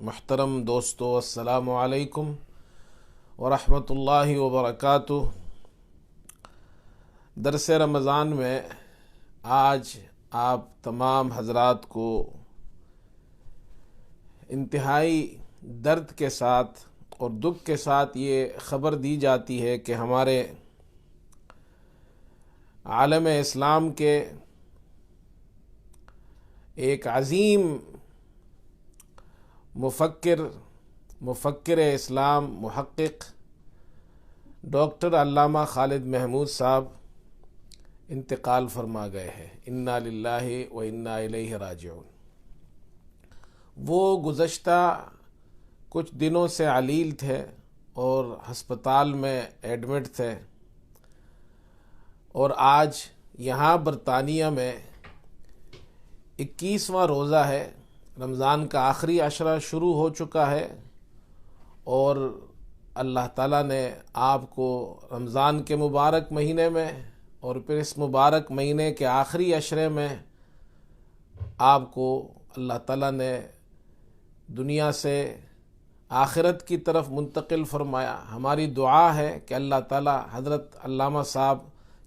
محترم دوستو، السلام علیکم ورحمۃ اللہ وبرکاتہ۔ درس رمضان میں آج آپ تمام حضرات کو انتہائی درد کے ساتھ اور دکھ کے ساتھ یہ خبر دی جاتی ہے کہ ہمارے عالم اسلام کے ایک عظیم مفکر اسلام، محقق ڈاکٹر علامہ خالد محمود صاحب انتقال فرما گئے ہیں۔ انا للہ و انا الیہ راجعون۔ وہ گزشتہ کچھ دنوں سے علیل تھے اور ہسپتال میں ایڈمٹ تھے، اور آج یہاں برطانیہ میں 21واں روزہ ہے۔ رمضان کا آخری عشرہ شروع ہو چکا ہے، اور اللہ تعالیٰ نے آپ کو رمضان کے مبارک مہینے میں اور پھر اس مبارک مہینے کے آخری عشرے میں آپ کو اللہ تعالیٰ نے دنیا سے آخرت کی طرف منتقل فرمایا۔ ہماری دعا ہے کہ اللہ تعالیٰ حضرت علامہ صاحب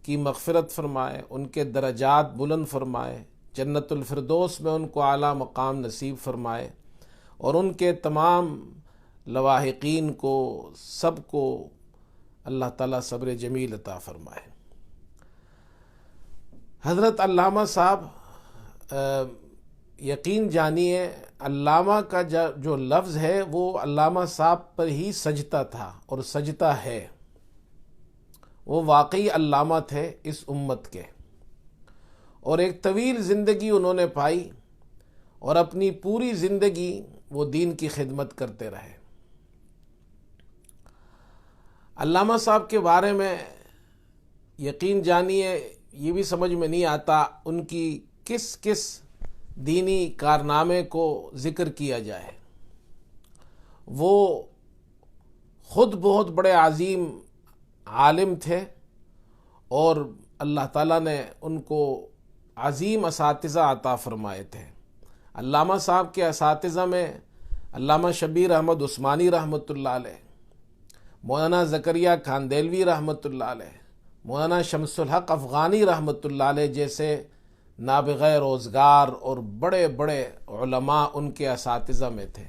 کی مغفرت فرمائے، ان کے درجات بلند فرمائے، جنت الفردوس میں ان کو اعلیٰ مقام نصیب فرمائے، اور ان کے تمام لواحقین کو، سب کو اللہ تعالیٰ صبر جمیل عطا فرمائے۔ حضرت علامہ صاحب، یقین جانیے علامہ کا جو لفظ ہے وہ علامہ صاحب پر ہی سجتا تھا اور سجتا ہے۔ وہ واقعی علامہ تھے اس امت کے، اور ایک طویل زندگی انہوں نے پائی، اور اپنی پوری زندگی وہ دین کی خدمت کرتے رہے۔ علامہ صاحب کے بارے میں یقین جانیے یہ بھی سمجھ میں نہیں آتا ان کی کس کس دینی کارنامے کو ذکر کیا جائے۔ وہ خود بہت بڑے عظیم عالم تھے، اور اللہ تعالیٰ نے ان کو عظیم اساتذہ عطا فرمائے تھے۔ علامہ صاحب کے اساتذہ میں علامہ شبیر احمد عثمانی رحمۃ اللہ علیہ، مولانا زکریا کھاندیلوی رحمۃ اللہ علیہ، مولانا شمس الحق افغانی رحمۃ اللہ علیہ جیسے نابغہ روزگار اور بڑے بڑے علماء ان کے اساتذہ میں تھے۔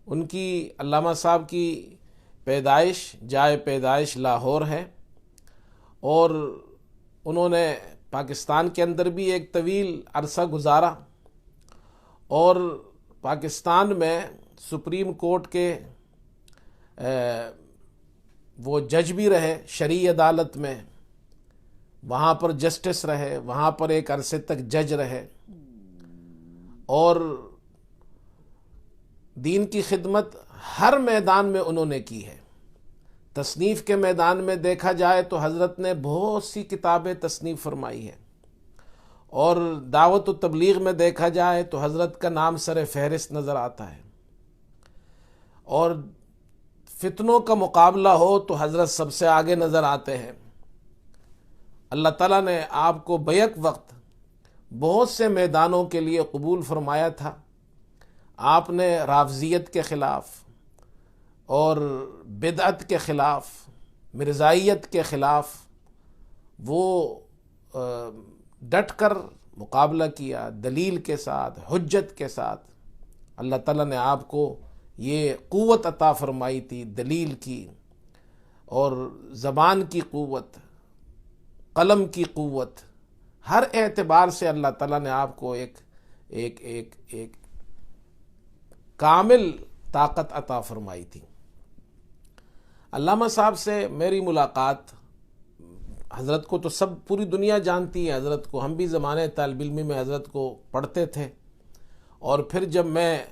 ان کی علامہ صاحب کی پیدائش، جائے پیدائش لاہور ہے، اور انہوں نے پاکستان کے اندر بھی ایک طویل عرصہ گزارا، اور پاکستان میں سپریم کورٹ کے وہ جج بھی رہے، شرعی عدالت میں وہاں پر جسٹس رہے، وہاں پر ایک عرصے تک جج رہے، اور دین کی خدمت ہر میدان میں انہوں نے کی ہے۔ تصنیف کے میدان میں دیکھا جائے تو حضرت نے بہت سی کتابیں تصنیف فرمائی ہیں، اور دعوت و تبلیغ میں دیکھا جائے تو حضرت کا نام سر فہرست نظر آتا ہے، اور فتنوں کا مقابلہ ہو تو حضرت سب سے آگے نظر آتے ہیں۔ اللہ تعالیٰ نے آپ کو بیک وقت بہت سے میدانوں کے لیے قبول فرمایا تھا۔ آپ نے رافضیت کے خلاف اور بدعت کے خلاف، مرزائیت کے خلاف وہ ڈٹ کر مقابلہ کیا، دلیل کے ساتھ، حجت کے ساتھ۔ اللہ تعالیٰ نے آپ کو یہ قوت عطا فرمائی تھی، دلیل کی اور زبان کی قوت، قلم کی قوت، ہر اعتبار سے اللہ تعالیٰ نے آپ کو ایک کامل طاقت عطا فرمائی تھی۔ علامہ صاحب سے میری ملاقات، حضرت کو تو سب پوری دنیا جانتی ہے، حضرت کو ہم بھی زمانے طالب علمی میں حضرت کو پڑھتے تھے، اور پھر جب میں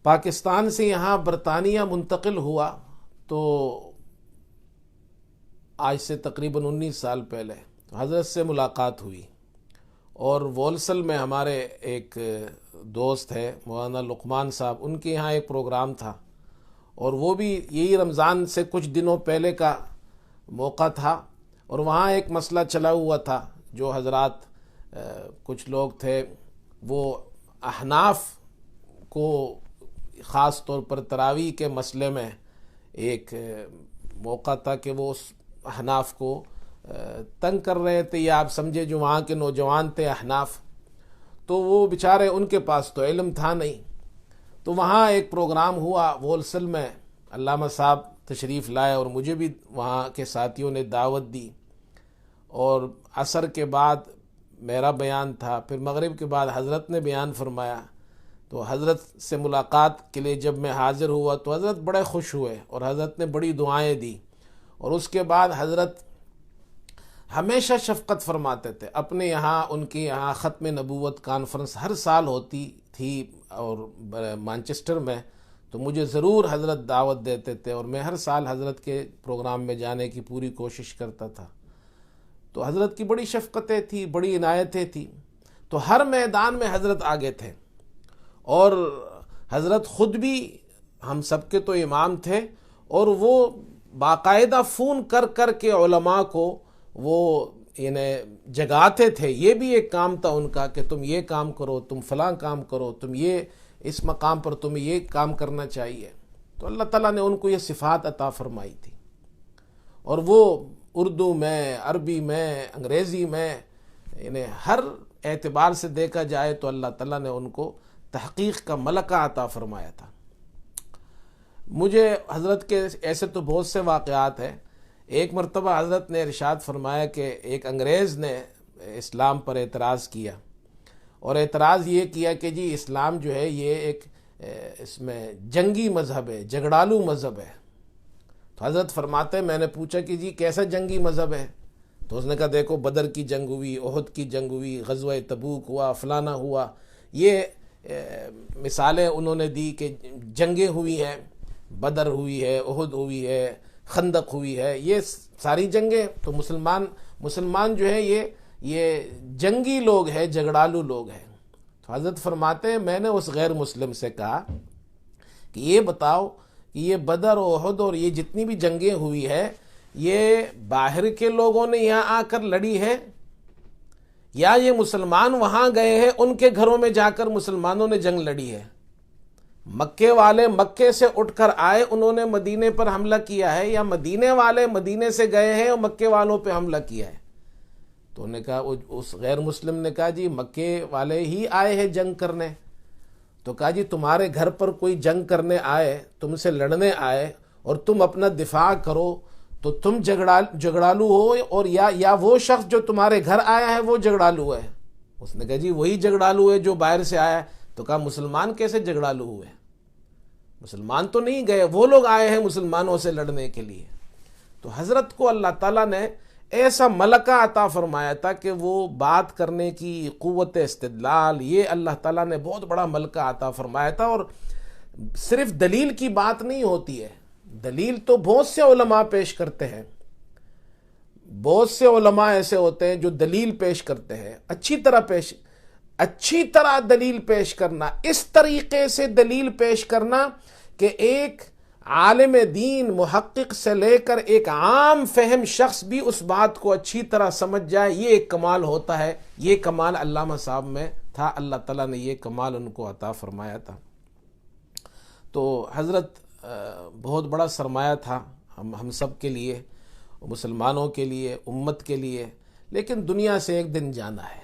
پاکستان سے یہاں برطانیہ منتقل ہوا تو آج سے تقریباً 19 سال پہلے حضرت سے ملاقات ہوئی، اور وولسل میں ہمارے ایک دوست ہے مولانا لقمان صاحب، ان کے یہاں ایک پروگرام تھا، اور وہ بھی یہی رمضان سے کچھ دنوں پہلے کا موقع تھا، اور وہاں ایک مسئلہ چلا ہوا تھا۔ جو حضرات کچھ لوگ تھے وہ احناف کو خاص طور پر تراویح کے مسئلے میں ایک موقع تھا کہ وہ اس احناف کو تنگ کر رہے تھے، یا آپ سمجھے جو وہاں کے نوجوان تھے احناف، تو وہ بیچارے ان کے پاس تو علم تھا نہیں، تو وہاں ایک پروگرام ہوا وولسل میں، علامہ صاحب تشریف لائے اور مجھے بھی وہاں کے ساتھیوں نے دعوت دی، اور عصر کے بعد میرا بیان تھا، پھر مغرب کے بعد حضرت نے بیان فرمایا۔ تو حضرت سے ملاقات کے لیے جب میں حاضر ہوا تو حضرت بڑے خوش ہوئے اور حضرت نے بڑی دعائیں دی، اور اس کے بعد حضرت ہمیشہ شفقت فرماتے تھے۔ اپنے یہاں ان کے یہاں ختم نبوت کانفرنس ہر سال ہوتی تھی اور مانچسٹر میں، تو مجھے ضرور حضرت دعوت دیتے تھے، اور میں ہر سال حضرت کے پروگرام میں جانے کی پوری کوشش کرتا تھا۔ تو حضرت کی بڑی شفقتیں تھی، بڑی عنایتیں تھیں، تو ہر میدان میں حضرت آگے تھے، اور حضرت خود بھی ہم سب کے تو امام تھے، اور وہ باقاعدہ فون کر کر کے علماء کو وہ جگاتے تھے۔ یہ بھی ایک کام تھا ان کا کہ تم یہ کام کرو، تم فلاں کام کرو، تم یہ اس مقام پر تمہیں یہ کام کرنا چاہیے۔ تو اللہ تعالیٰ نے ان کو یہ صفات عطا فرمائی تھی، اور وہ اردو میں، عربی میں، انگریزی میں، ہر اعتبار سے دیکھا جائے تو اللہ تعالیٰ نے ان کو تحقیق کا ملکہ عطا فرمایا تھا۔ مجھے حضرت کے ایسے تو بہت سے واقعات ہیں۔ ایک مرتبہ حضرت نے ارشاد فرمایا کہ ایک انگریز نے اسلام پر اعتراض کیا، اور اعتراض یہ کیا کہ جی اسلام جو ہے یہ ایک اس میں جنگی مذہب ہے، جھگڑالو مذہب ہے۔ تو حضرت فرماتے ہیں، میں نے پوچھا کہ جی کیسا جنگی مذہب ہے؟ تو اس نے کہا دیکھو بدر کی جنگ ہوئی، احد کی جنگ ہوئی، غزوہ تبوک ہوا، فلانا ہوا، یہ مثالیں انہوں نے دی کہ جنگیں ہوئی ہیں، بدر ہوئی ہے، احد ہوئی ہے، خندق ہوئی ہے، یہ ساری جنگیں۔ تو مسلمان جو ہے یہ جنگی لوگ ہیں، جھگڑالو لوگ ہیں۔ تو حضرت فرماتے ہیں میں نے اس غیر مسلم سے کہا کہ یہ بتاؤ کہ یہ بدر و احد اور یہ جتنی بھی جنگیں ہوئی ہے، یہ باہر کے لوگوں نے یہاں آ کر لڑی ہے، یا یہ مسلمان وہاں گئے ہیں ان کے گھروں میں جا کر مسلمانوں نے جنگ لڑی ہے؟ مکے والے مکے سے اٹھ کر آئے، انہوں نے مدینے پر حملہ کیا ہے، یا مدینے والے مدینے سے گئے ہیں اور مکے والوں پہ حملہ کیا ہے؟ تو انہوں نے کہا، اس غیر مسلم نے کہا جی مکے والے ہی آئے ہیں جنگ کرنے۔ تو کہا جی تمہارے گھر پر کوئی جنگ کرنے آئے، تم سے لڑنے آئے، اور تم اپنا دفاع کرو تو تم جھگڑالو ہو، اور یا وہ شخص جو تمہارے گھر آیا ہے وہ جھگڑالو ہے؟ اس نے کہا جی وہی جھگڑالو ہے جو باہر سے آیا ہے۔ تو کہا مسلمان کیسے جھگڑالو ہوئے؟ مسلمان تو نہیں گئے، وہ لوگ آئے ہیں مسلمانوں سے لڑنے کے لیے۔ تو حضرت کو اللہ تعالیٰ نے ایسا ملکہ عطا فرمایا تھا کہ وہ بات کرنے کی قوت استدلال، یہ اللہ تعالیٰ نے بہت بڑا ملکہ عطا فرمایا تھا۔ اور صرف دلیل کی بات نہیں ہوتی ہے، دلیل تو بہت سے علماء پیش کرتے ہیں، بہت سے علماء ایسے ہوتے ہیں جو دلیل پیش کرتے ہیں، اچھی طرح دلیل پیش کرنا، اس طریقے سے دلیل پیش کرنا کہ ایک عالم دین محقق سے لے کر ایک عام فہم شخص بھی اس بات کو اچھی طرح سمجھ جائے، یہ ایک کمال ہوتا ہے۔ یہ کمال علامہ صاحب میں تھا، اللہ تعالیٰ نے یہ کمال ان کو عطا فرمایا تھا۔ تو حضرت بہت بڑا سرمایہ تھا ہم سب کے لیے، مسلمانوں کے لیے، امت کے لیے، لیکن دنیا سے ایک دن جانا ہے،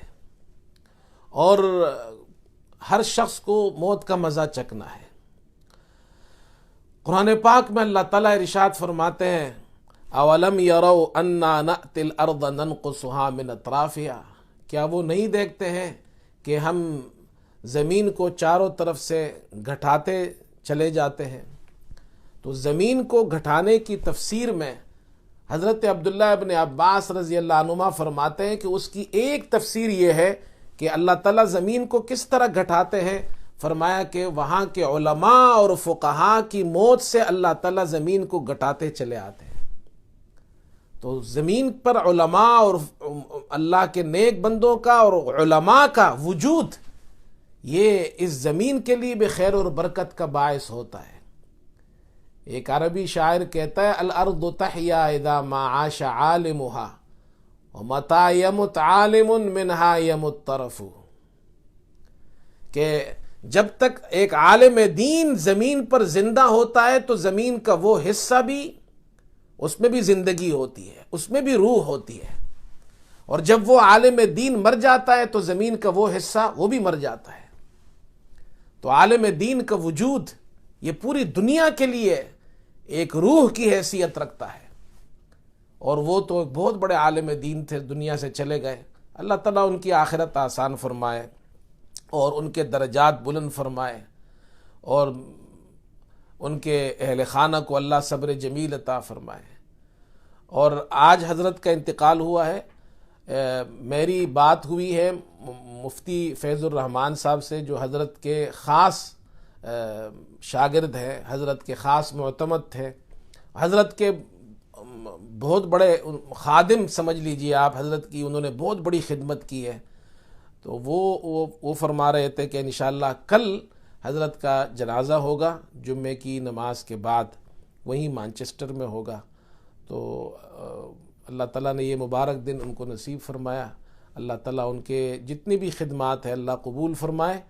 اور ہر شخص کو موت کا مزہ چکھنا ہے۔ قرآن پاک میں اللہ تعالیٰ ارشاد فرماتے ہیں اولم یروا انا نأتی الارض ننقصها من اطرافها، کیا وہ نہیں دیکھتے ہیں کہ ہم زمین کو چاروں طرف سے گھٹاتے چلے جاتے ہیں؟ تو زمین کو گھٹانے کی تفسیر میں حضرت عبداللہ ابن عباس رضی اللہ عنہما فرماتے ہیں کہ اس کی ایک تفسیر یہ ہے کہ اللہ تعالیٰ زمین کو کس طرح گھٹاتے ہیں؟ فرمایا کہ وہاں کے علماء اور فقہاء کی موت سے اللہ تعالیٰ زمین کو گھٹاتے چلے آتے ہیں۔ تو زمین پر علماء اور اللہ کے نیک بندوں کا اور علماء کا وجود، یہ اس زمین کے لیے بھی خیر اور برکت کا باعث ہوتا ہے۔ ایک عربی شاعر کہتا ہے الارض تحیا اذا ما عاش عالمها ومتى يمت عالم منها يمت طرف، کہ جب تک ایک عالم دین زمین پر زندہ ہوتا ہے تو زمین کا وہ حصہ بھی، اس میں بھی زندگی ہوتی ہے، اس میں بھی روح ہوتی ہے، اور جب وہ عالم دین مر جاتا ہے تو زمین کا وہ حصہ وہ بھی مر جاتا ہے۔ تو عالم دین کا وجود یہ پوری دنیا کے لیے ایک روح کی حیثیت رکھتا ہے، اور وہ تو ایک بہت بڑے عالم دین تھے، دنیا سے چلے گئے۔ اللہ تعالیٰ ان کی آخرت آسان فرمائے اور ان کے درجات بلند فرمائے، اور ان کے اہل خانہ کو اللہ صبر جمیل عطا فرمائے۔ اور آج حضرت کا انتقال ہوا ہے۔ میری بات ہوئی ہے مفتی فیض الرحمان صاحب سے، جو حضرت کے خاص شاگرد ہیں، حضرت کے خاص معتمد تھے، حضرت کے بہت بڑے خادم سمجھ لیجئے آپ، حضرت کی انہوں نے بہت بڑی خدمت کی ہے۔ تو وہ فرما رہے تھے کہ انشاءاللہ کل حضرت کا جنازہ ہوگا، جمعے کی نماز کے بعد، وہیں مانچسٹر میں ہوگا۔ تو اللہ تعالیٰ نے یہ مبارک دن ان کو نصیب فرمایا۔ اللہ تعالیٰ ان کے جتنی بھی خدمات ہیں اللہ قبول فرمائے۔